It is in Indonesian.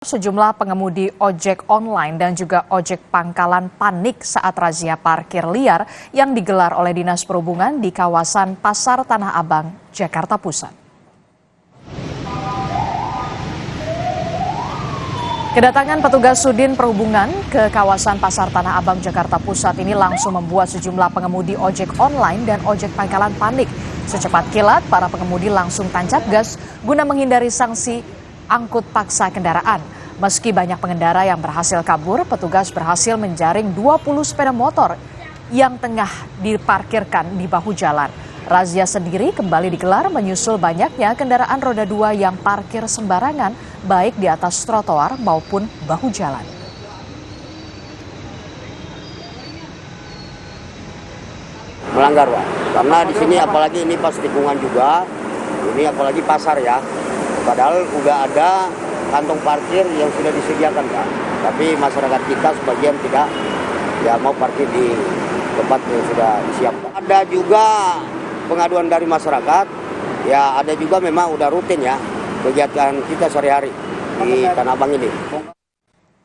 Sejumlah pengemudi ojek online dan juga ojek pangkalan panik saat razia parkir liar yang digelar oleh Dinas Perhubungan di kawasan Pasar Tanah Abang, Jakarta Pusat. Kedatangan petugas Sudin Perhubungan ke kawasan Pasar Tanah Abang, Jakarta Pusat ini langsung membuat sejumlah pengemudi ojek online dan ojek pangkalan panik. Secepat kilat, para pengemudi langsung tancap gas guna menghindari sanksi angkut paksa kendaraan. Meski banyak pengendara yang berhasil kabur, petugas berhasil menjaring 20 sepeda motor yang tengah diparkirkan di bahu jalan. Razia sendiri kembali digelar menyusul banyaknya kendaraan roda 2 yang parkir sembarangan, baik di atas trotoar maupun bahu jalan. Melanggar, Pak. Karena di sini apalagi ini pas tikungan juga, ini apalagi pasar ya. Padahal udah ada kantong parkir yang sudah disediakan, Pak. Tapi masyarakat kita sebagian tidak mau parkir di tempat yang sudah disiapkan. Ada juga pengaduan dari masyarakat, ya ada juga memang udah rutin ya kegiatan kita sehari-hari di Tanah Abang ini.